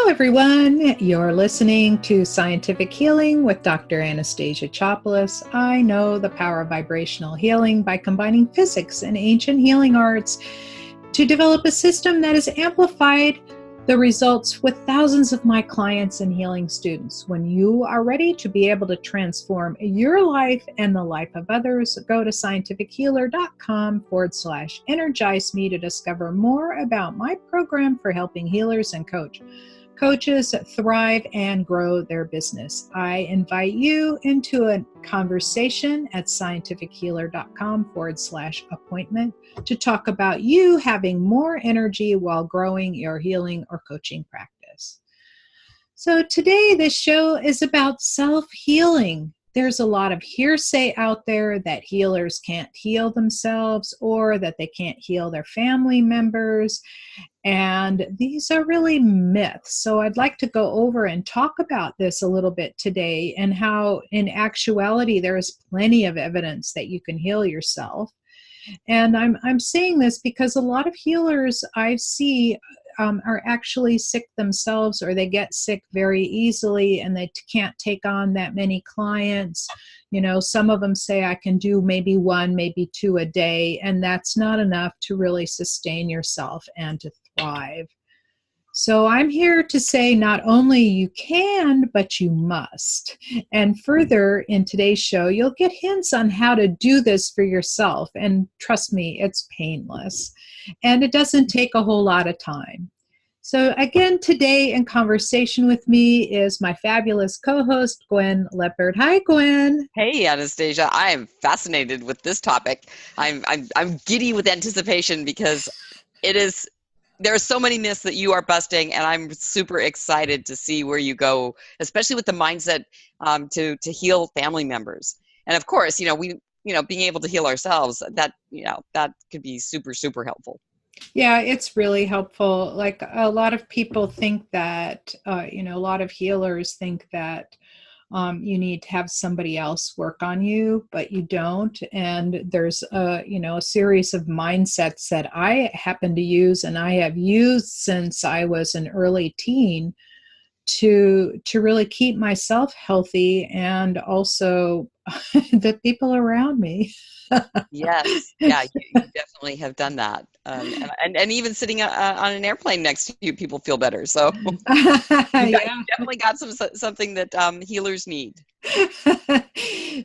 Hello, everyone. You're listening to Scientific Healing with Dr. Anastasia Chopelas. I know the power of vibrational healing by combining physics and ancient healing arts to develop a system that has amplified the results with thousands of my clients and healing students. When you are ready to be able to transform your life and the life of others, go to scientifichealer.com/energize me to discover more about my program for helping healers and coaches thrive and grow their business. I invite you into a conversation at scientifichealer.com/appointment to talk about you having more energy while growing your healing or coaching practice. So today, this show is about self-healing. There's a lot of hearsay out there that healers can't heal themselves or that they can't heal their family members. And these are really myths. So I'd like to go over and talk about this a little bit today and how in actuality there is plenty of evidence that you can heal yourself. And I'm saying this because a lot of healers I see are actually sick themselves, or they get sick very easily and they can't take on that many clients. You know, some of them say I can do maybe one, maybe two a day, and that's not enough to really sustain yourself and to thrive. So I'm here to say not only you can, but you must. And further, in today's show, you'll get hints on how to do this for yourself. And trust me, it's painless. And it doesn't take a whole lot of time. So again, today in conversation with me is my fabulous co-host, Gwen Lepard. Hi, Gwen. Hey, Anastasia. I am fascinated with this topic. I'm giddy with anticipation because there are so many myths that you are busting, and I'm super excited to see where you go, especially with the mindset to heal family members. And of course, being able to heal ourselves, that could be super, super helpful. Yeah, it's really helpful. Like a lot of people think that, a lot of healers think that you need to have somebody else work on you, but you don't. And there's a series of mindsets that I happen to use and I have used since I was an early teen to really keep myself healthy and also the people around me. Yes. Yeah, you definitely have done that. And even sitting on an airplane next to you, people feel better. So you definitely got something that healers need.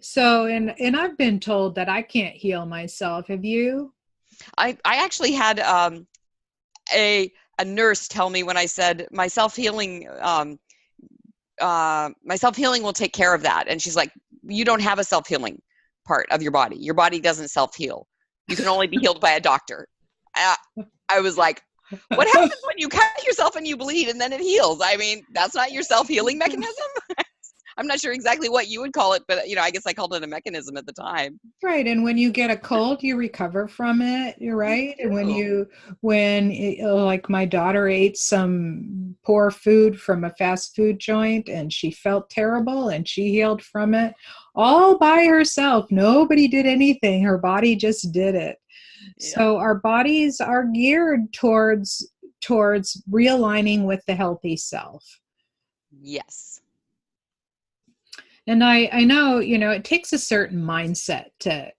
So, and I've been told that I can't heal myself. Have you? I actually had a nurse tell me when I said my self-healing will take care of that. And she's like, you don't have a self-healing part of your body. Your body doesn't self-heal. You can only be healed by a doctor. I was like, what happens when you cut yourself and you bleed and then it heals? I mean, that's not your self-healing mechanism. I'm not sure exactly what you would call it, but I guess I called it a mechanism at the time. Right. And when you get a cold, you recover from it. You're right. And like my daughter ate some poor food from a fast food joint and she felt terrible and she healed from it all by herself. Nobody did anything. Her body just did it. Yeah. So our bodies are geared towards realigning with the healthy self. Yes. And I know, it takes a certain mindset to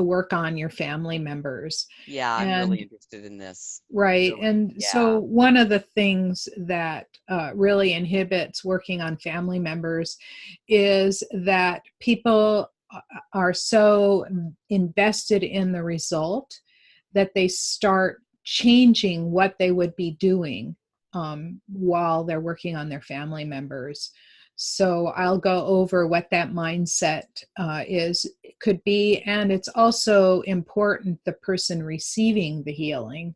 work on your family members. Yeah, I'm really interested in this. Right. Really, and yeah. So one of the things that really inhibits working on family members is that people are so invested in the result that they start changing what they would be doing while they're working on their family members. So I'll go over what that mindset could be. And it's also important the person receiving the healing,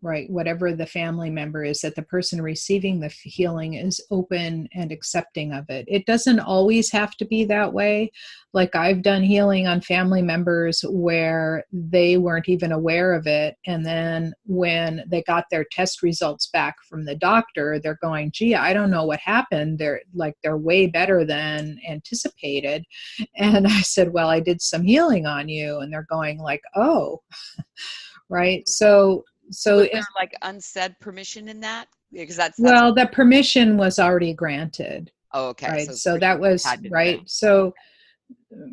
right? Whatever the family member is, that the person receiving the healing is open and accepting of it. It doesn't always have to be that way. Like I've done healing on family members where they weren't even aware of it. And then when they got their test results back from the doctor, they're going, gee, I don't know what happened. They're way better than anticipated. And I said, well, I did some healing on you. And they're going like, oh, right. So is there like unsaid permission in that? Because that's Well, the permission was already granted, oh, okay. right? So So you that was had to do it. right. So,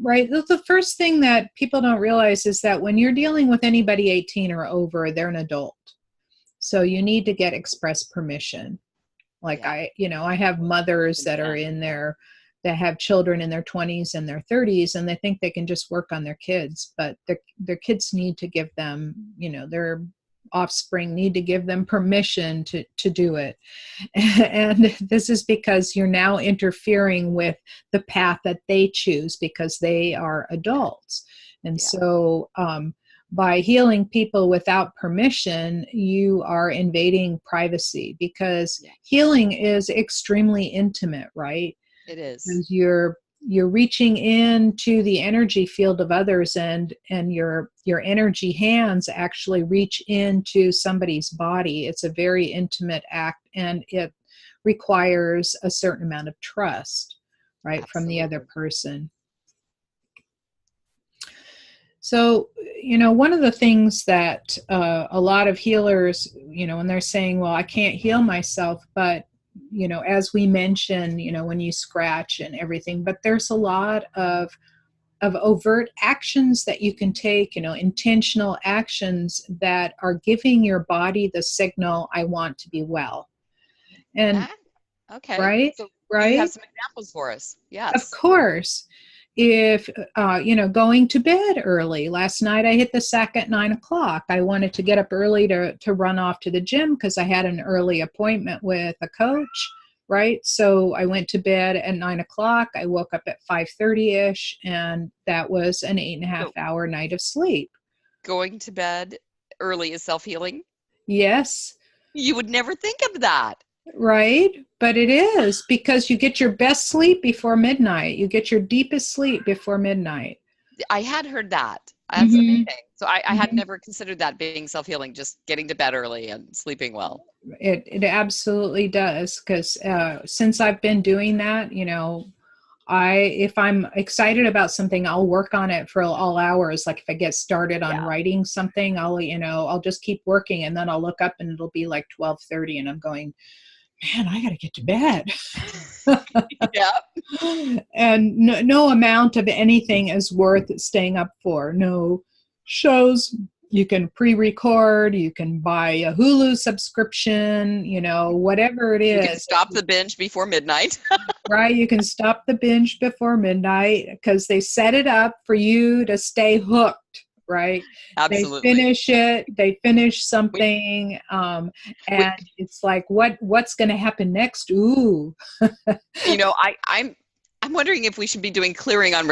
right. The first thing that people don't realize is that when you're dealing with anybody 18 or over, they're an adult. So you need to get express permission. Like Yeah. I have mothers that are Consent. in their, that have children in their 20s and their 30s, and they think they can just work on their kids, but their kids need to give them, their offspring need to give them permission to do it. And this is because you're now interfering with the path that they choose because they are adults. And Yeah. so, by healing people without permission, you are invading privacy because healing is extremely intimate, right? It is. Because you're reaching into the energy field of others, and your energy hands actually reach into somebody's body. It's a very intimate act, and it requires a certain amount of trust, right, from the other person. So, one of the things that a lot of healers, when they're saying, well, I can't heal myself, but, as we mentioned, when you scratch and everything, but there's a lot of overt actions that you can take, intentional actions that are giving your body the signal, I want to be well. And okay. right, So right. You have some examples for us. Yes. Of course. If, going to bed early. Last night I hit the sack at 9:00. I wanted to get up early to run off to the gym because I had an early appointment with a coach, right? So I went to bed at 9:00. I woke up at 5:30-ish, and that was an 8.5-hour night of sleep. Going to bed early is self-healing? Yes. You would never think of that. Right? But it is, because you get your best sleep before midnight. You get your deepest sleep before midnight. I had heard that. That's amazing. So I had never considered that being self-healing, just getting to bed early and sleeping well. It absolutely does, because since I've been doing that, if I'm excited about something, I'll work on it for all hours. Like if I get started on writing something, I'll just keep working, and then I'll look up and it'll be like 12:30, and I'm going, man, I got to get to bed. Yeah. And no amount of anything is worth staying up for. No shows. You can pre-record, you can buy a Hulu subscription, whatever it is. You can stop the binge before midnight. Right? You can stop the binge before midnight because they set it up for you to stay hooked, right? Absolutely. They finish something, and it's like, what's going to happen next? Ooh. I'm wondering if we should be doing clearing on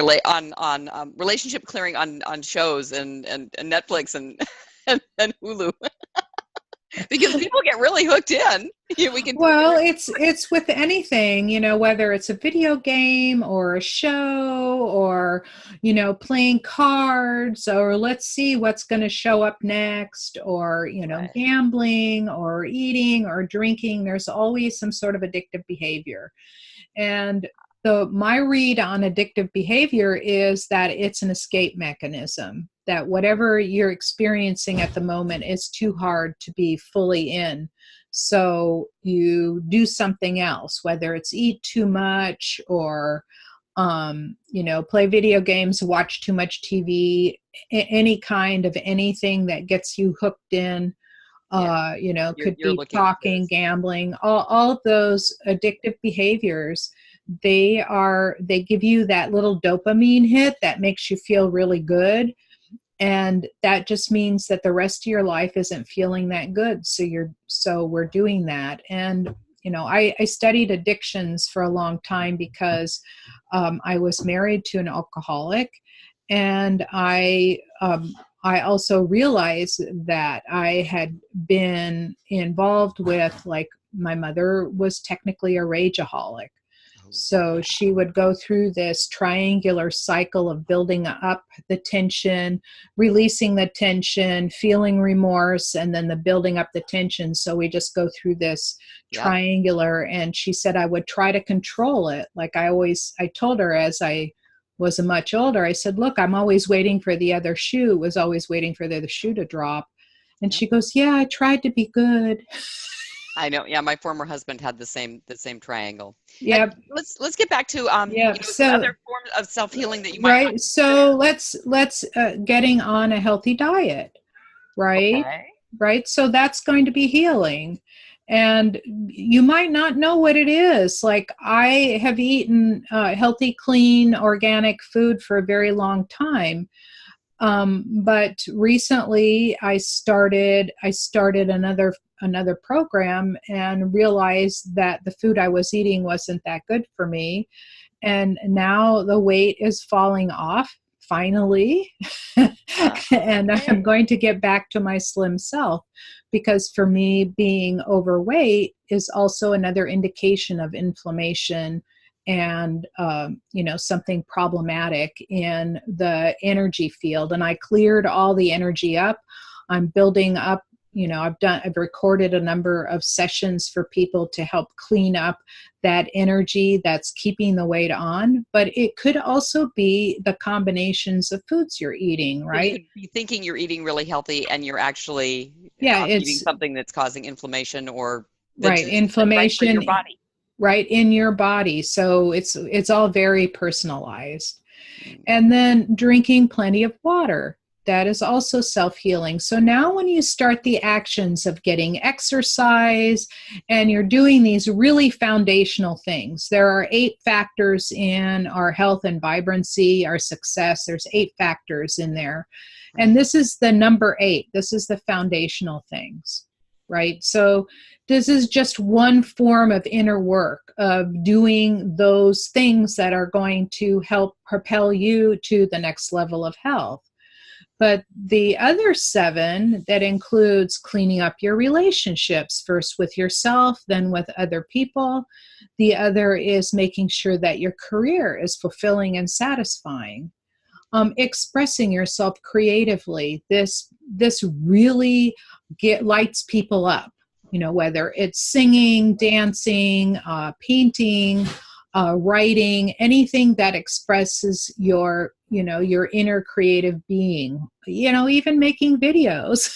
relationship clearing on shows and Netflix and Hulu. Because people get really hooked in. It's with anything, whether it's a video game or a show or, playing cards, or let's see what's going to show up next, or, gambling or eating or drinking. There's always some sort of addictive behavior. And my read on addictive behavior is that it's an escape mechanism, that whatever you're experiencing at the moment is too hard to be fully in. So you do something else, whether it's eat too much or, play video games, watch too much TV, any kind of anything that gets you hooked in. Could be talking, gambling, all of those addictive behaviors. They give you that little dopamine hit that makes you feel really good. And that just means that the rest of your life isn't feeling that good. So we're doing that. And, I studied addictions for a long time because I was married to an alcoholic, and I also realized that I had been involved with, like, my mother was technically a rageaholic. So she would go through this triangular cycle of building up the tension, releasing the tension, feeling remorse, and then the building up the tension. So we just go through this triangular. And she said I would try to control it. Like I told her as I was much older, I said, look, I'm always waiting for the other shoe. Was always waiting for the other shoe to drop. And she goes, yeah, I tried to be good. I know. Yeah, my former husband had the same triangle. And Yep. let's get back to Yep. some So, other forms of self-healing that you might want right. to consider. So let's getting on a healthy diet, right? Okay. Right. So that's going to be healing. And you might not know what it is. Like I have eaten healthy, clean, organic food for a very long time. But recently I started another program and realized that the food I was eating wasn't that good for me. And now the weight is falling off finally. And I'm Okay. going to get back to my slim self, because for me being overweight is also another indication of inflammation and something problematic in the energy field. And I cleared all the energy up. I'm building up, I've recorded a number of sessions for people to help clean up that energy that's keeping the weight on. But it could also be the combinations of foods you're eating, So you right? could be thinking you're eating really healthy and you're actually Yeah, eating it's something that's causing inflammation or that right. just isn't right for your Inflammation body. right in your body. So it's all very personalized. Mm. And then drinking plenty of water. That is also self-healing. So now when you start the actions of getting exercise and you're doing these really foundational things, there are 8 factors in our health and vibrancy, our success. There's 8 factors in there. And Right. this is the number 8. This is the foundational things, right? So this is just one form of inner work of doing those things that are going to help propel you to the next level of health. But the other 7, that includes cleaning up your relationships, first with yourself, then with other people. The other is making sure that your career is fulfilling and satisfying. Expressing yourself creatively. This really lights people up. Whether it's singing, dancing, painting, writing, anything that expresses your inner creative being. Even making videos,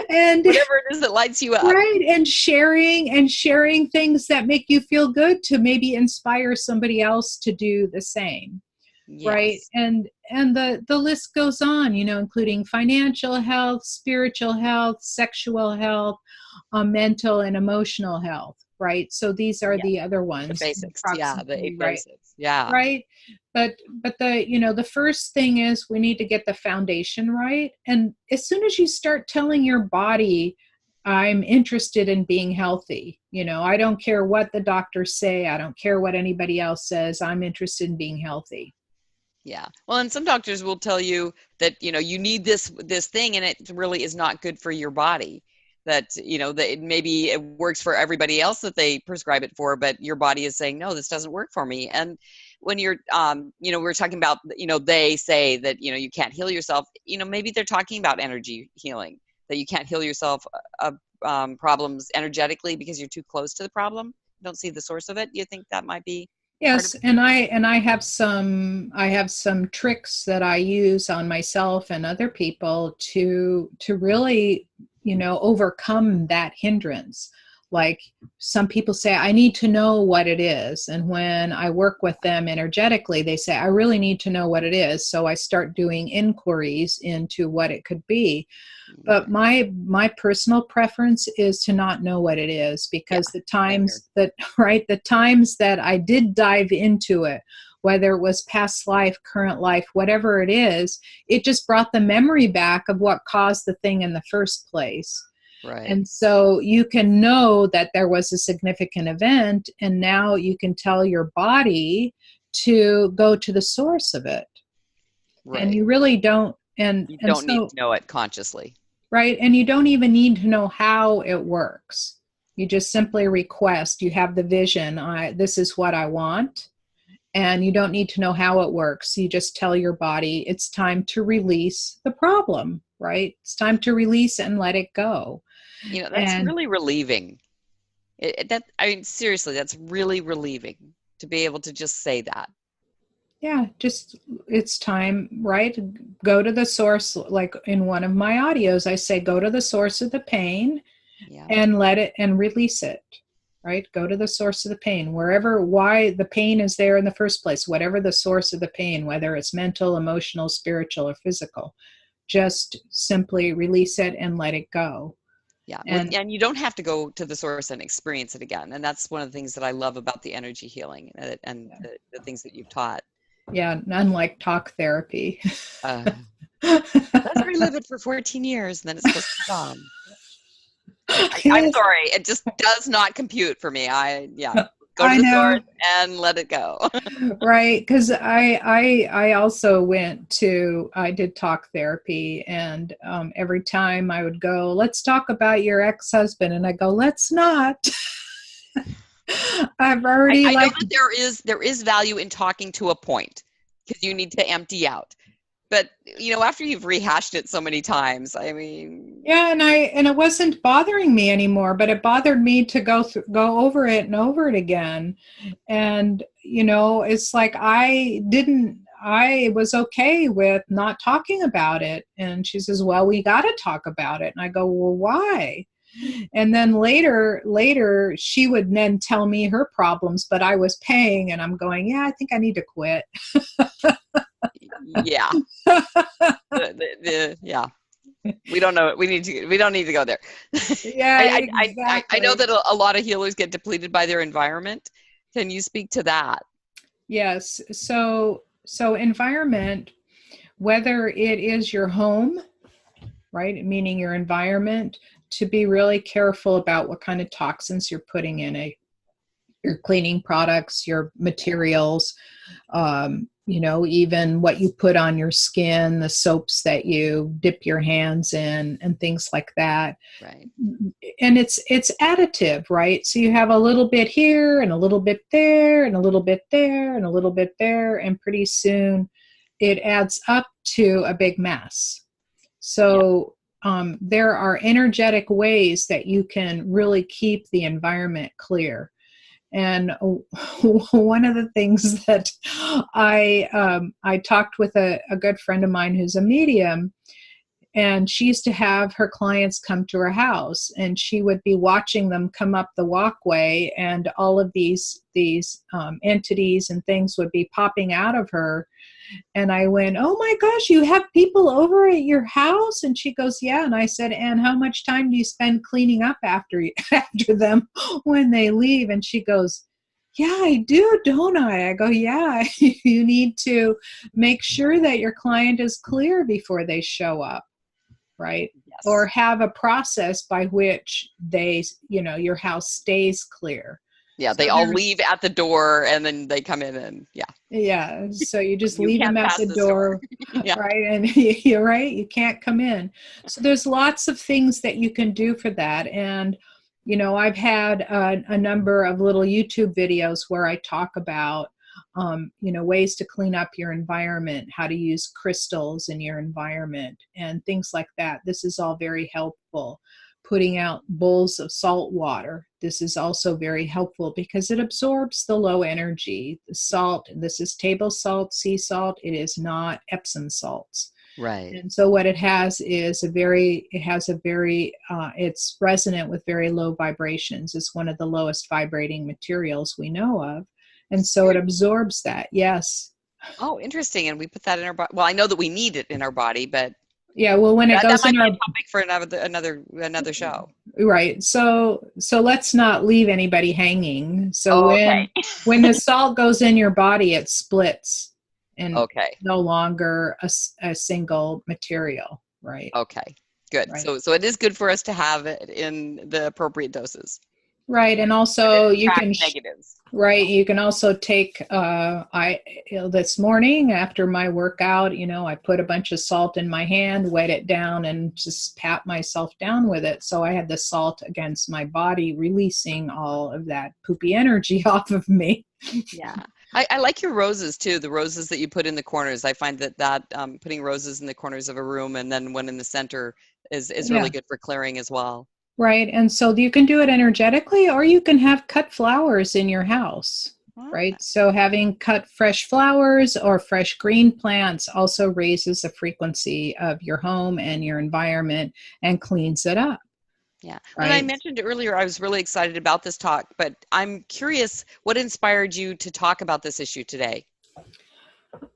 and Whatever it is that lights you up. right, and sharing things that make you feel good to maybe inspire somebody else to do the same. Right. Yes. And the list goes on, including financial health, spiritual health, sexual health, mental and emotional health. Right. So these are Yeah. the other The ones basics. Yeah. The approximately. eight Right. basics. Yeah. Right. But the first thing is we need to get the foundation right. And as soon as you start telling your body, I'm interested in being healthy. I don't care what the doctors say. I don't care what anybody else says. I'm interested in being healthy. Yeah. Well, and some doctors will tell you that, you need this thing and it really is not good for your body. That, that maybe it works for everybody else that they prescribe it for, but your body is saying, no, this doesn't work for me. And when you're, we're talking about, they say that, you can't heal yourself, maybe they're talking about energy healing, that you can't heal yourself of problems energetically because you're too close to the problem. You don't see the source of it. You think that might be part of Yes, it? and I have some tricks that I use on myself and other people to really, overcome that hindrance. Like some people say, I need to know what it is. And when I work with them energetically, they say, I really need to know what it is. So I start doing inquiries into what it could be. But Okay. my personal preference is to not know what it is, Yeah. because the Same here. times that right, the times that I did dive into it, whether it was past life, current life, whatever it is, it just brought the memory back of what caused the thing in the first place. Right. And so you can know that there was a significant event, and now you can tell your body to go to the source of it. And Right. you really don't, and You and don't need so to know it consciously. right? And you don't even need to know how it works. You just simply request, you have the vision, this is what I want. And you don't need to know how it works. You just tell your body it's time to release the problem, right? It's time to release and let it go. That's And really relieving. I mean, seriously, that's really relieving to be able to just say that. yeah, just it's time, right? Go to the source. Like in one of my audios, I say, go to the source of the pain Yeah. and let it and release it, right? Go to the source of the pain, why the pain is there in the first place, whatever the source of the pain, whether it's mental, emotional, spiritual, or physical, just simply release it and let it go. Yeah. Well, And and you don't have to go to the source and experience it again. And that's one of the things that I love about the energy healing and the things that you've taught. yeah, unlike talk therapy. Uh, let's relive it for 14 years and then it's supposed to be gone. I'm Yes, sorry. It just does not compute for me. Go to I the know. source and let it go. Right, because I also I did talk therapy, and every time I would go, let's talk about your ex-husband, and I go, let's not. I've already I know like, that there is value in talking to a point because you need to empty out. But after you've rehashed it so many times, I mean, yeah, and it wasn't bothering me anymore, but it bothered me to go over it and over it again. And it's like I was okay with not talking about it. And she says, well, we got to talk about it. And I go, well, why? And then later she would then tell me her problems, but I was paying, and I'm going, yeah, I think I need to quit. yeah. Yeah. We don't know. We don't need to go there. Yeah, I know exactly. that a lot of healers get depleted by their environment. Can you speak to that? Yes. So environment, whether it is your home, right, meaning your environment, to be really careful about what kind of toxins you're putting in your cleaning products, your materials, even what you put on your skin, the soaps that you dip your hands in, and things like that. Right. And it's additive, right? So you have a little bit here and a little bit there and a little bit there and a little bit there, and pretty soon it adds up to a big mess. So there are energetic ways that you can really keep the environment clear. And one of the things that I talked with a good friend of mine who's a medium, and she used to have her clients come to her house, and she would be watching them come up the walkway, and all of these entities and things would be popping out of her. And I went, oh my gosh, you have people over at your house? And she goes, yeah. And I said, and how much time do you spend cleaning up after them when they leave? And she goes, yeah, I do, don't I? I go, yeah, you need to make sure that your client is clear before they show up, right? Yes. Or have a process by which your house stays clear. Yeah, they all leave at the door and then they come in and yeah. So you just you leave can't them at pass the this door, Yeah. right? And you're right, you can't come in. So there's lots of things that you can do for that. And I've had a number of little YouTube videos where I talk about ways to clean up your environment, how to use crystals in your environment, and things like that. This is all very helpful. Putting out bowls of salt water. This is also very helpful because it absorbs the low energy. The salt, this is table salt, sea salt. It is not Epsom salts. Right. And so what it has is it's resonant with very low vibrations. It's one of the lowest vibrating materials we know of. And so it absorbs that. Yes. Oh, interesting. And we put that in our body. Well, I know that we need it in our body, but yeah, well, when it goes that might in be our a topic for another show. Right. So let's not leave anybody hanging. So Okay. when the salt goes in your body, it splits and Okay. no longer a single material, right? Okay. Good. Right. So it is good for us to have it in the appropriate doses. Right. And also you can negatives. Right. You can also take, this morning after my workout, I put a bunch of salt in my hand, wet it down, and just pat myself down with it. So I had the salt against my body, releasing all of that poopy energy off of me. Yeah. I like your roses too. The roses that you put in the corners. I find that putting roses in the corners of a room and then one in the center is really good for clearing as well. Right. And so you can do it energetically, or you can have cut flowers in your house, right? So having cut fresh flowers or fresh green plants also raises the frequency of your home and your environment and cleans it up. Yeah. When I right? mentioned earlier, I was really excited about this talk, but I'm curious what inspired you to talk about this issue today?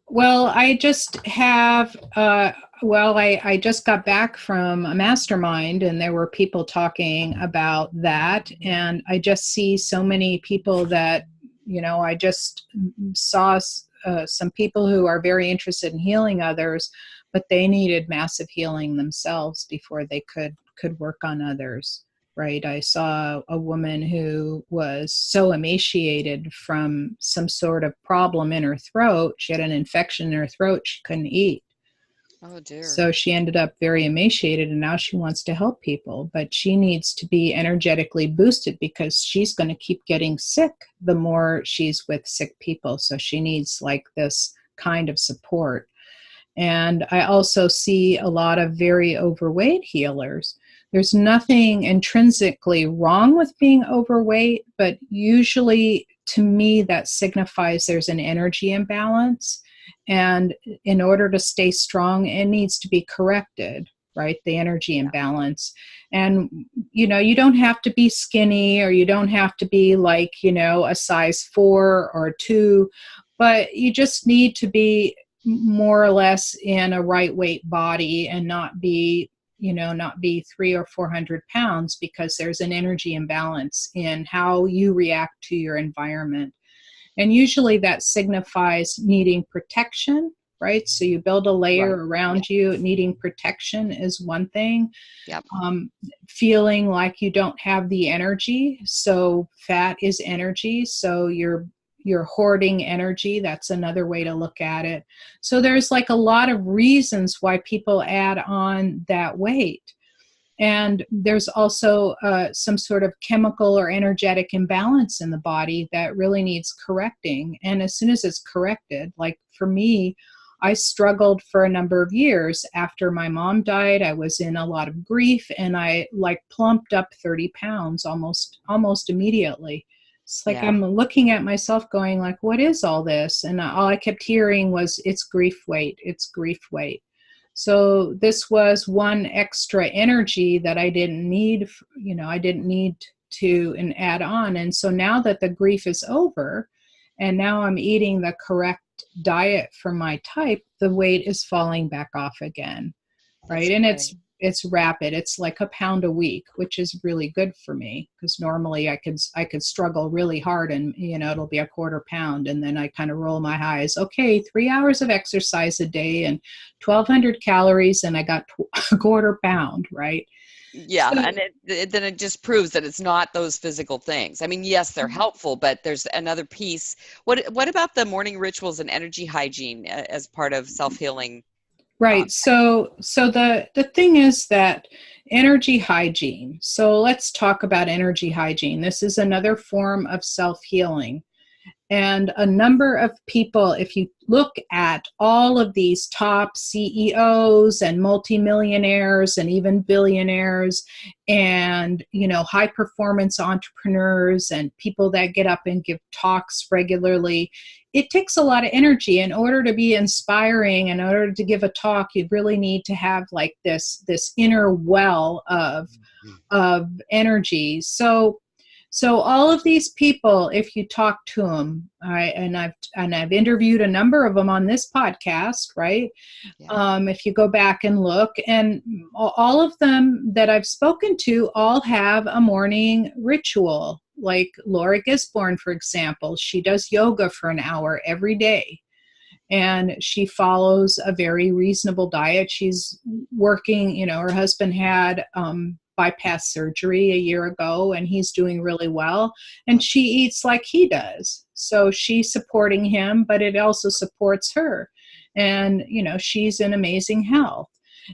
Well, I just have, I just got back from a mastermind and there were people talking about that. And I just see so many people that, I just saw some people who are very interested in healing others, but they needed massive healing themselves before they could work on others. Right. I saw a woman who was so emaciated from some sort of problem in her throat. She had an infection in her throat. She couldn't eat. Oh dear. So she ended up very emaciated and now she wants to help people, but she needs to be energetically boosted because she's going to keep getting sick the more she's with sick people. So she needs like this kind of support. And I also see a lot of very overweight healers. There's nothing intrinsically wrong with being overweight, but usually to me that signifies there's an energy imbalance. And in order to stay strong, it needs to be corrected, right? The energy imbalance. And, you don't have to be skinny or you don't have to be like, a size 4 or 2, but you just need to be more or less in a right weight body and not be 300 or 400 pounds, because there's an energy imbalance in how you react to your environment. And usually that signifies needing protection, right? So you build a layer Right. around you. Needing protection is one thing. Yep. Feeling like you don't have the energy. So fat is energy. So you're hoarding energy. That's another way to look at it. So there's like a lot of reasons why people add on that weight. And there's also some sort of chemical or energetic imbalance in the body that really needs correcting. And as soon as it's corrected, like for me, I struggled for a number of years. After my mom died, I was in a lot of grief and I like plumped up 30 pounds almost immediately. It's like Yeah. I'm looking at myself going like, what is all this? And all I kept hearing was, it's grief weight, it's grief weight. So this was one extra energy that I didn't need, I didn't need to and add on. And so now that the grief is over and now I'm eating the correct diet for my type, the weight is falling back off again. That's Right. And great. it's rapid. It's like a pound a week, which is really good for me because normally I could struggle really hard and, it'll be a quarter pound. And then I kind of roll my eyes. Okay, 3 hours of exercise a day and 1,200 calories. And I got a quarter pound. Right. Yeah, So, and then it just proves that it's not those physical things. I mean, yes, they're helpful, but there's another piece. What about the morning rituals and energy hygiene as part of self-healing? right. So the thing is that energy hygiene. So let's talk about energy hygiene. This is another form of self-healing. And a number of people, if you look at all of these top CEOs and multimillionaires and even billionaires and, high performance entrepreneurs and people that get up and give talks regularly, it takes a lot of energy. In order to be inspiring, in order to give a talk, you really need to have like this inner well of energy. So all of these people, if you talk to them, and I've interviewed a number of them on this podcast, right? Yeah. If you go back and look, and all of them that I've spoken to all have a morning ritual. Like Laura Gisborne, for example, she does yoga for an hour every day. And she follows a very reasonable diet. She's working, her husband had bypass surgery a year ago and he's doing really well. And she eats like he does. So she's supporting him, but it also supports her. And, she's in amazing health.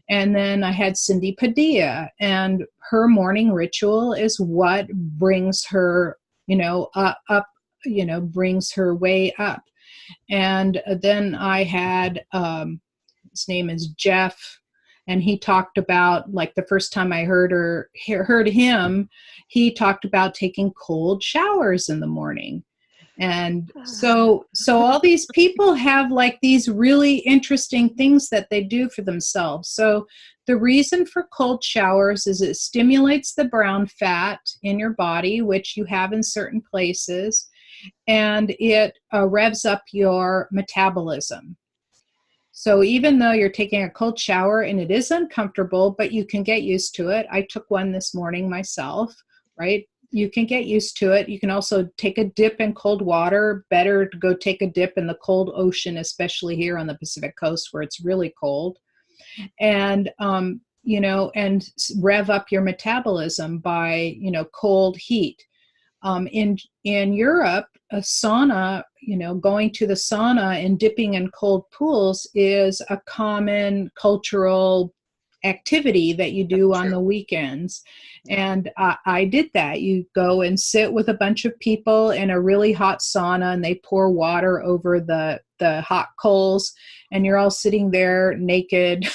And then I had Cindy Padilla, and her morning ritual is what brings her, up, brings her way up. And then I had, his name is Jeff, and he talked about, like the first time I heard him, he talked about taking cold showers in the morning. And so all these people have like these really interesting things that they do for themselves. So The reason for cold showers is it stimulates the brown fat in your body, which you have in certain places, and it revs up your metabolism. So even though you're taking a cold shower and it is uncomfortable, but you can get used to it. I took one this morning myself, right? You can get used to it. You can also take a dip in cold water. Better to go take a dip in the cold ocean, especially here on the Pacific Coast where it's really cold. And, and rev up your metabolism by, cold heat. In Europe, a sauna, going to the sauna and dipping in cold pools is a common cultural activity that you do on the weekends. And I did that. You go and sit with a bunch of people in a really hot sauna, and they pour water over the hot coals, and you're all sitting there naked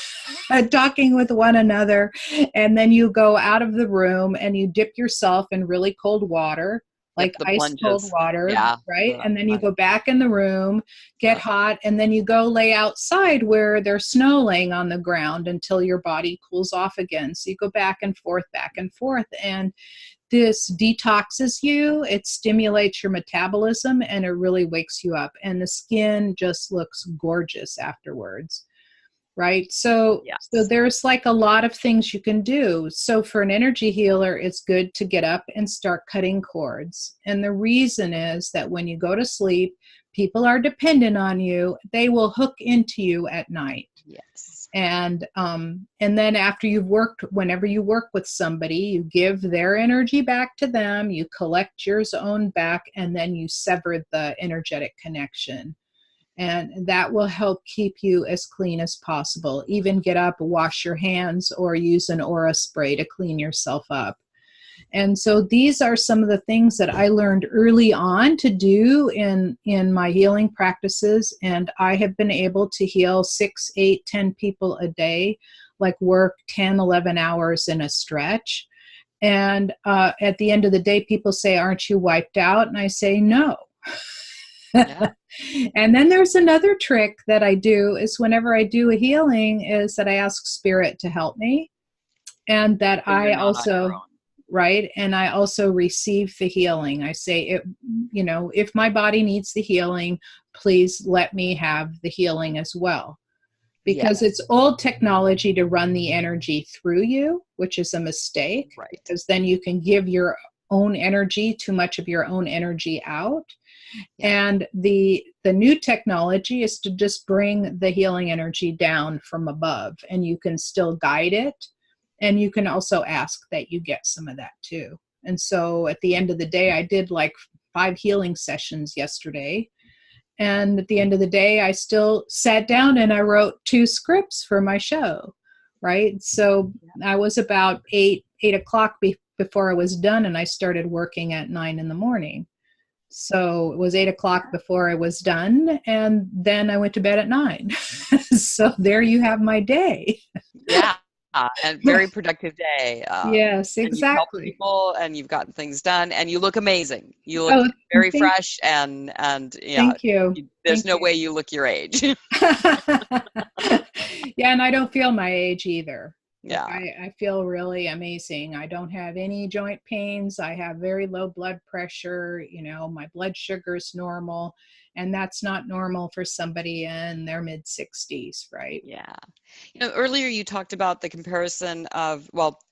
talking with one another. And then you go out of the room and you dip yourself in really cold water, like ice cold water, right? And then you go back in the room, get hot, and then you go lay outside where there's snow laying on the ground until your body cools off again. So you go back and forth, and this detoxes you, it stimulates your metabolism, and it really wakes you up. And the skin just looks gorgeous afterwards. Right? So there's like a lot of things you can do. So for an energy healer, it's good to get up and start cutting cords. And the reason is that when you go to sleep, people are dependent on you. They will hook into you at night. Yes. And then after whenever you work with somebody, you give their energy back to them, you collect yours own back, and then you sever the energetic connection. And that will help keep you as clean as possible. Even get up, wash your hands, or use an aura spray to clean yourself up. And so these are some of the things that I learned early on to do in my healing practices. And I have been able to heal 6, 8, 10 people a day, like work 10, 11 hours in a stretch. And at the end of the day, people say, "Aren't you wiped out?" And I say, "No." Yeah. And then there's another trick that I do is whenever I do a healing is that I ask spirit to help me, and that I also, right. And I also receive the healing. I say, if my body needs the healing, please let me have the healing as well. Because it's old technology to run the energy through you, which is a mistake. Right. Because then you can give your own energy, too much of your own energy out. And the new technology is to just bring the healing energy down from above, and you can still guide it. And you can also ask that you get some of that too. And so at the end of the day, I did like 5 healing sessions yesterday. And at the end of the day, I still sat down and I wrote 2 scripts for my show, right? So I was about 8 o'clock before I was done, and I started working at 9 in the morning. So it was 8 o'clock before I was done, and then I went to bed at 9. So there you have my day. Yeah, and very productive day. Yes, exactly. And you've helped people, and you've gotten things done, and you look amazing. You look very fresh, and thank you. There's no way you look your age. Yeah, and I don't feel my age either. Yeah. I feel really amazing. I don't have any joint pains. I have very low blood pressure. My blood sugar is normal, and that's not normal for somebody in their mid 60s, right? Yeah. Earlier you talked about the comparison of,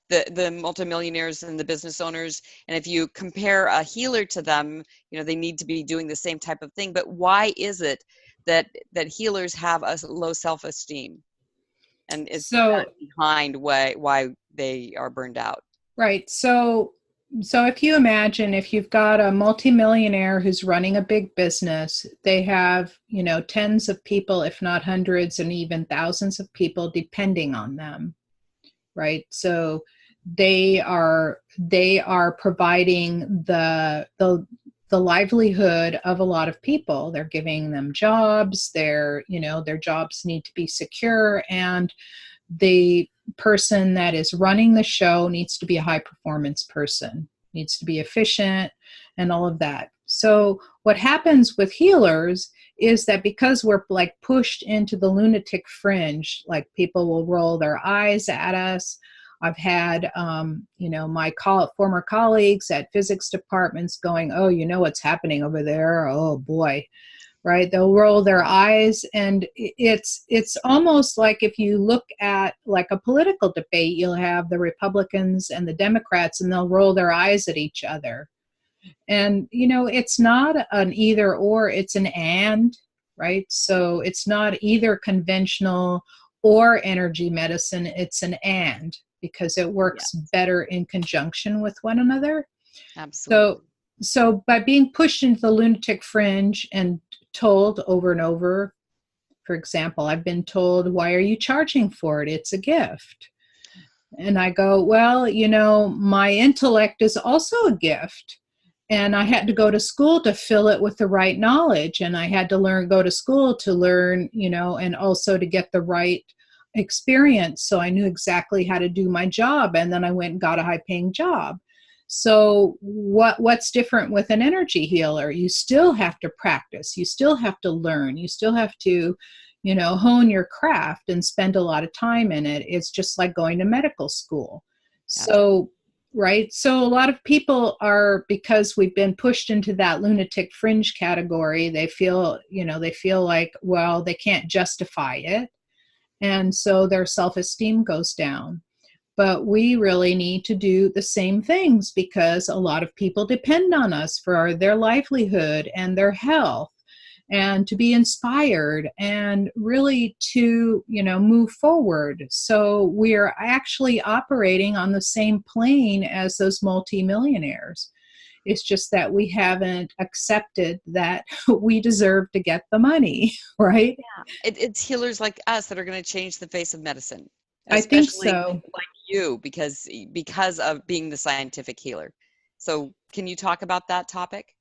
the multimillionaires and the business owners. And if you compare a healer to them, they need to be doing the same type of thing. But why is it that healers have a low self-esteem? And is that behind why they are burned out? Right. So if you imagine, if you've got a multimillionaire who's running a big business, they have, tens of people, if not hundreds and even thousands of people depending on them. Right. So they are providing the livelihood of a lot of people. They're giving them jobs. Their jobs need to be secure, and the person that is running the show needs to be a high performance person, needs to be efficient, and all of that. So what happens with healers is that because we're like pushed into the lunatic fringe, like people will roll their eyes at us. I've had, my former colleagues at physics departments going, oh, you know what's happening over there? Oh boy, right? They'll roll their eyes, and it's almost like if you look at like a political debate, you'll have the Republicans and the Democrats, and they'll roll their eyes at each other. And, it's not an either or, it's an and, right? So it's not either conventional or energy medicine, it's an and, because it works better in conjunction with one another. Absolutely. So by being pushed into the lunatic fringe and told over and over, for example, I've been told, why are you charging for it? It's a gift. And I go, well, my intellect is also a gift. And I had to go to school to fill it with the right knowledge. And I had to go to school to learn, and also to get the right experience. So I knew exactly how to do my job. And then I went and got a high-paying job. So what's different with an energy healer? You still have to practice. You still have to learn. You still have to, hone your craft and spend a lot of time in it. It's just like going to medical school. So, right. So a lot of people are, because we've been pushed into that lunatic fringe category, they feel like, well, they can't justify it. And so their self-esteem goes down. But we really need to do the same things, because a lot of people depend on us for their livelihood and their health, and to be inspired and really to, move forward. So we're actually operating on the same plane as those multimillionaires. It's just that we haven't accepted that we deserve to get the money, right? Yeah, it's healers like us that are going to change the face of medicine. I think so. Like you, because of being the scientific healer. So can you talk about that topic?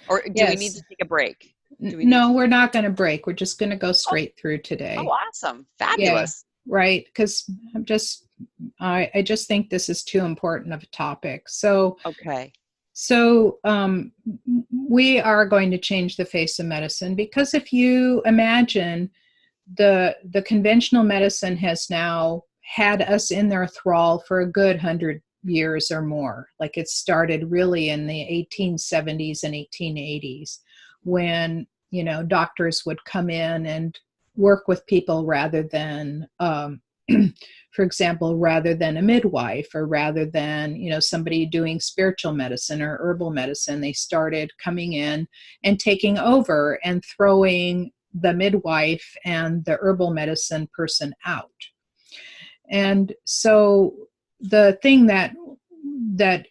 Or do we need to take a break? No, we're not going to break. We're just going to go straight through today. Oh, awesome. Fabulous. Yeah, right. Because I just think this is too important of a topic. So, okay. So we are going to change the face of medicine, because if you imagine the conventional medicine has now had us in their thrall for a good 100 years or more. Like it started really in the 1870s and 1880s, when, doctors would come in and work with people rather than, for example, rather than a midwife, or rather than, somebody doing spiritual medicine or herbal medicine. They started coming in and taking over and throwing the midwife and the herbal medicine person out. And so the thing that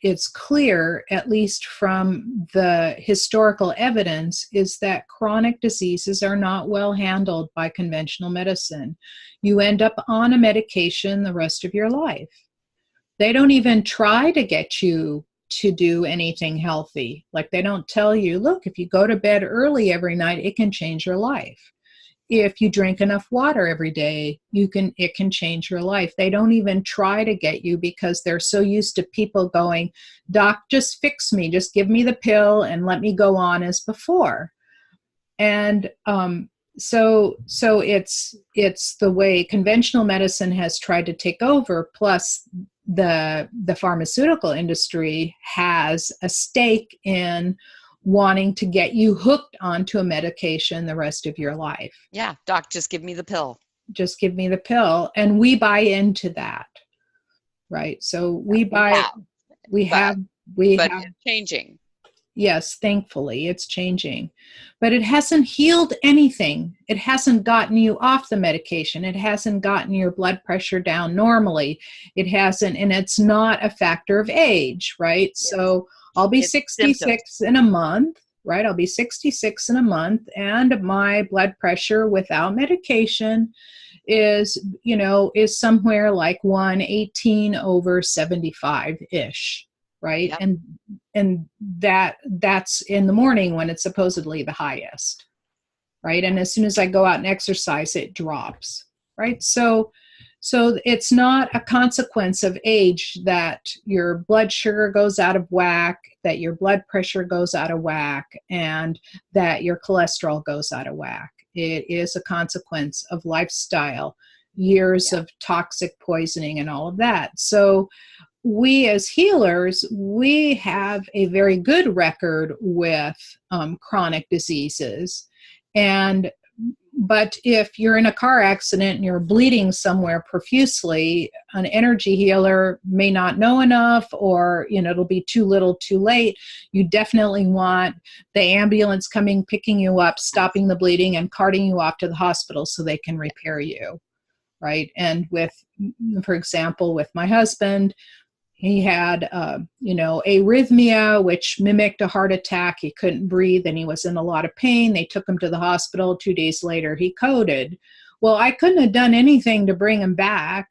it's clear, at least from the historical evidence, is that chronic diseases are not well handled by conventional medicine. You end up on a medication the rest of your life. They don't even try to get you to do anything healthy. Like they don't tell you, look, if you go to bed early every night, it can change your life. If you drink enough water every day, it can change your life. They don't even try to get you, because they're so used to people going, doc, just fix me, just give me the pill and let me go on as before. And so it's the way conventional medicine has tried to take over, plus the pharmaceutical industry has a stake in wanting to get you hooked onto a medication the rest of your life. Yeah, doc, just give me the pill. Just give me the pill. And we buy into that, right? So but it's changing. Yes, thankfully it's changing, but it hasn't healed anything. It hasn't gotten you off the medication. It hasn't gotten your blood pressure down normally. It hasn't, and it's not a factor of age, right? Yes. So I'll be 66 in a month, right? I'll be 66 in a month, and my blood pressure without medication is somewhere like 118/75-ish, right? Yep. And that's in the morning when it's supposedly the highest, right? And as soon as I go out and exercise, it drops, right? So So it's not a consequence of age that your blood sugar goes out of whack, that your blood pressure goes out of whack, and that your cholesterol goes out of whack. It is a consequence of lifestyle, years of toxic poisoning and all of that. So we as healers, we have a very good record with chronic diseases. But if you're in a car accident and you're bleeding somewhere profusely, an energy healer may not know enough, or it'll be too little too late. You definitely want the ambulance coming, picking you up, stopping the bleeding, and carting you off to the hospital so they can repair you, right? And for example, with my husband, he had, arrhythmia, which mimicked a heart attack. He couldn't breathe and he was in a lot of pain. They took him to the hospital. 2 days later, he coded. Well, I couldn't have done anything to bring him back.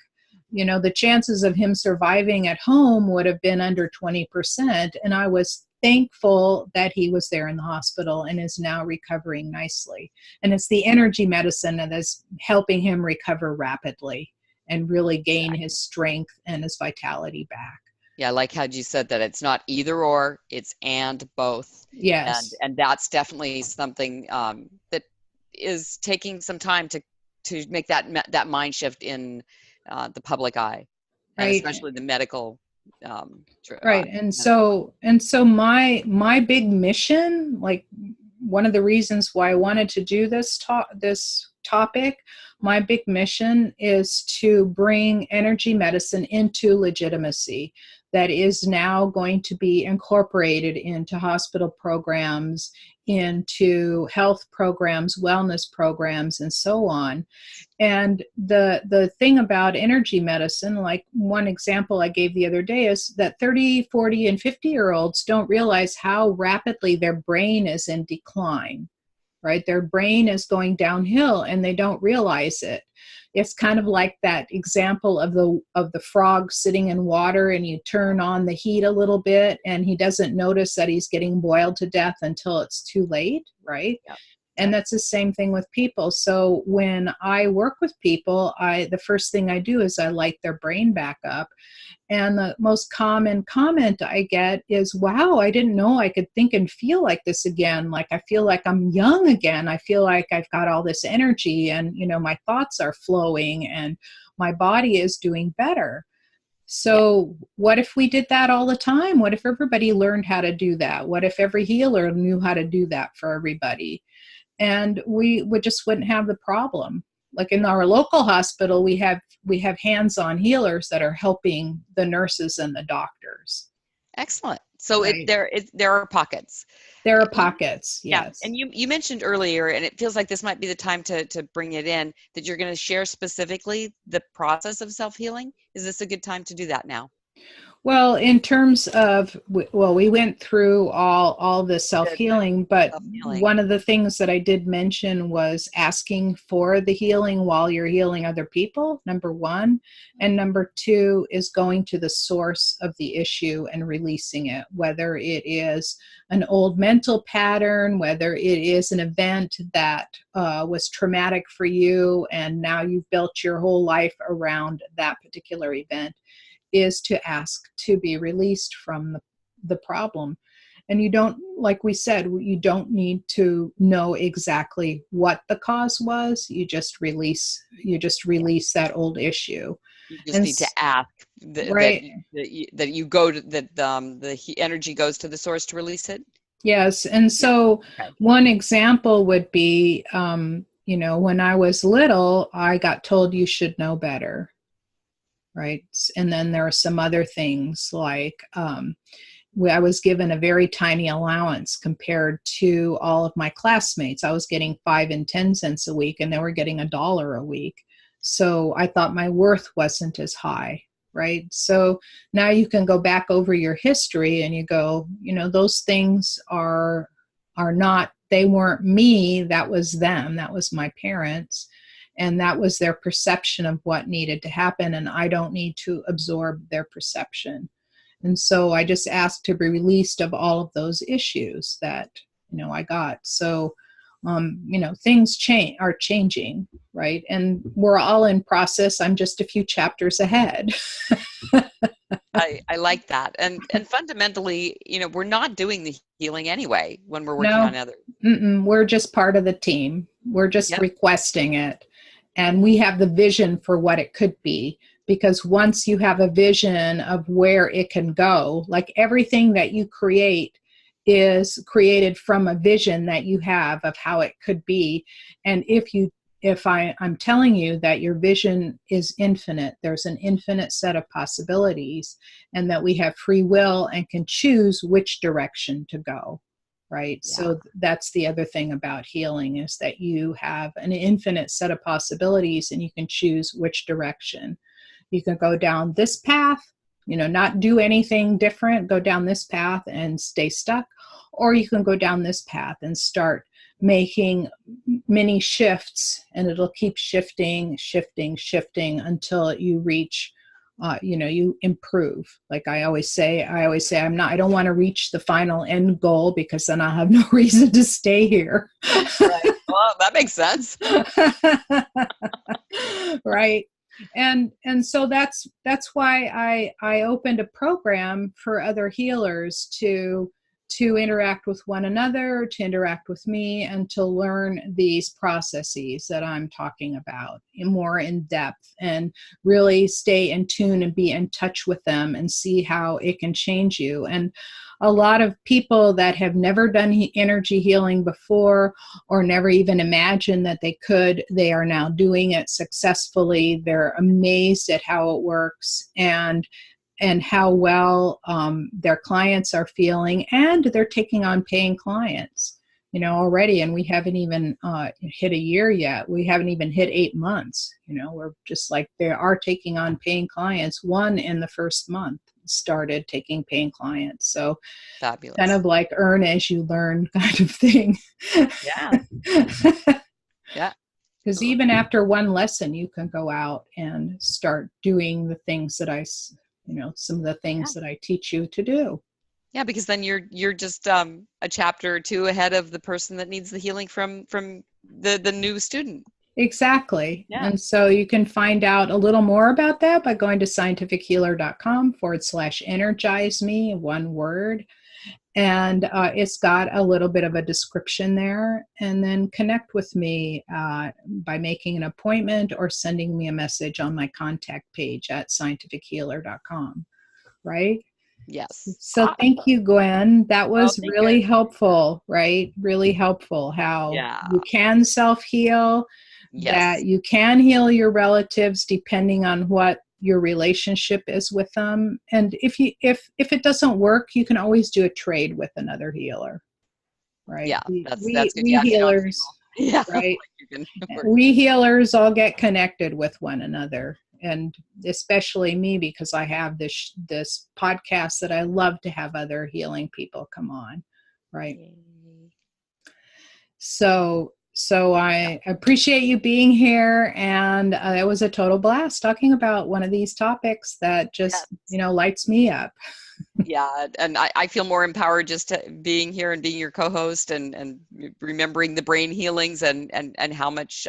The chances of him surviving at home would have been under 20%. And I was thankful that he was there in the hospital and is now recovering nicely. And it's the energy medicine that is helping him recover rapidly and really gain his strength and his vitality back. Yeah, I like how you said that it's not either or, it's and both. Yes. And that's definitely something that is taking some time to make that mind shift in the public eye, and right. especially the medical. Right. And so my big mission, like one of the reasons why I wanted to do this topic, my big mission is to bring energy medicine into legitimacy that is now going to be incorporated into hospital programs, into health programs, wellness programs, and so on. And the thing about energy medicine, like one example I gave the other day, is that 30, 40, and 50-year-olds don't realize how rapidly their brain is in decline. Right? Their brain is going downhill and they don't realize it. It's kind of like that example of the frog sitting in water, and you turn on the heat a little bit and he doesn't notice that he's getting boiled to death until it's too late, right? Yep. And that's the same thing with people. So when I work with people, the first thing I do is I light their brain back up. And the most common comment I get is, wow, I didn't know I could think and feel like this again. Like, I feel like I'm young again. I feel like I've got all this energy and, my thoughts are flowing and my body is doing better. So what if we did that all the time? What if everybody learned how to do that? What if every healer knew how to do that for everybody? And we just wouldn't have the problem. Like in our local hospital, we have hands-on healers that are helping the nurses and the doctors. Excellent. So right. There are pockets. There are pockets, yes. Yeah. And you mentioned earlier, and it feels like this might be the time to bring it in, that you're going to share specifically the process of self-healing. Is this a good time to do that now? Well, in terms of, we went through all the self-healing, but one of the things that I did mention was asking for the healing while you're healing other people, number one. And number two is going to the source of the issue and releasing it, whether it is an old mental pattern, whether it is an event that was traumatic for you, and now you've built your whole life around that particular event, is to ask to be released from the problem. And you don't, like we said, you don't need to know exactly what the cause was. You just release that old issue. You just need to ask right. that you go to, that the energy goes to the source to release it. Yes. And so one example would be, when I was little, I got told you should know better. Right. And then there are some other things like I was given a very tiny allowance compared to all of my classmates. I was getting 5 and 10 cents a week and they were getting $1 a week. So I thought my worth wasn't as high. Right. So now you can go back over your history and you go, those things are not, they weren't me. That was them. That was my parents. And that was their perception of what needed to happen. And I don't need to absorb their perception. And so I just asked to be released of all of those issues that, I got. So things are changing, right? And we're all in process. I'm just a few chapters ahead. I like that. And fundamentally, we're not doing the healing anyway when we're working No, on others. we're just part of the team. We're just Yep. requesting it. And we have the vision for what it could be. Because once you have a vision of where it can go, like everything that you create is created from a vision that you have of how it could be. And if I'm telling you that your vision is infinite, there's an infinite set of possibilities, and that we have free will and can choose which direction to go. Right. Yeah. So that's the other thing about healing, is that you have an infinite set of possibilities and you can choose which direction. You can go down this path, not do anything different, go down this path and stay stuck. Or you can go down this path and start making many shifts, and it'll keep shifting until you reach, you improve. Like I always say, I don't want to reach the final end goal, because then I'll have no reason to stay here. Right. Well, that makes sense. Right. And so that's why I opened a program for other healers to interact with one another, to interact with me, and to learn these processes that I'm talking about more in depth, and really stay in tune and be in touch with them and see how it can change you. And a lot of people that have never done energy healing before, or never even imagined that they could, they are now doing it successfully. They're amazed at how it works, and how well their clients are feeling, and they're taking on paying clients, already. And we haven't even hit a year yet. We haven't even hit 8 months. We're just like, they are taking on paying clients. One in the first month started taking paying clients. So fabulous. Kind of like earn as you learn kind of thing. Yeah. Yeah. Because even after one lesson, you can go out and start doing the things that some of the things that I teach you to do. Yeah, because then you're just a chapter or two ahead of the person that needs the healing from the new student. Exactly. Yeah. And so you can find out a little more about that by going to scientifichealer.com/energize me, one word. And it's got a little bit of a description there. And then connect with me by making an appointment or sending me a message on my contact page at scientifichealer.com. Right? Yes. So thank you, Gwen. That was really you. helpful, right? Really helpful how you can self-heal, that you can heal your relatives depending on what your relationship is with them. And if it doesn't work, you can always do a trade with another healer, right? Yeah, that's good. We healers, right? We healers all get connected with one another. And especially me, because I have this podcast that I love to have other healing people come on, right? So I appreciate you being here, and it was a total blast talking about one of these topics that just lights me up. Yeah, and I feel more empowered just being here and being your co-host, and remembering the brain healings, and how much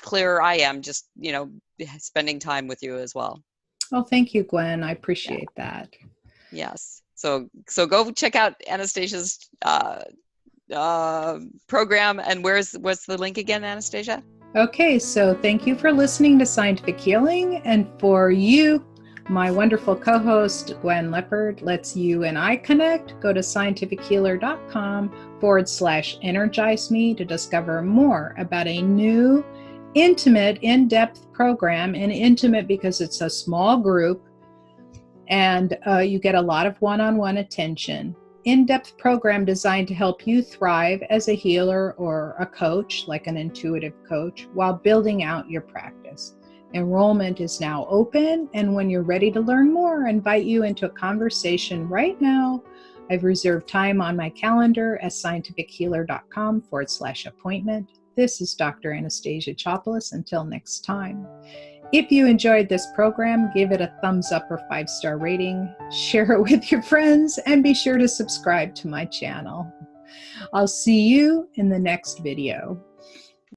clearer I am just spending time with you as well. Oh, thank you, Gwen. I appreciate that. Yes. So go check out Anastasia's program. And what's the link again, Anastasia? Okay, so thank you for listening to Scientific Healing, and for you, my wonderful co-host Gwen Lepard, lets you and I connect. Go to scientifichealer.com/energize me to discover more about a new intimate, in-depth program. And intimate because it's a small group, and you get a lot of one-on-one attention. In-depth program designed to help you thrive as a healer or a coach, like an intuitive coach, while building out your practice. Enrollment is now open, and when you're ready to learn more, I invite you into a conversation right now. I've reserved time on my calendar at scientifichealer.com/appointment. This is Dr. Anastasia Chopelas. Until next time. If you enjoyed this program, give it a thumbs up or 5-star rating, share it with your friends, and be sure to subscribe to my channel. I'll see you in the next video.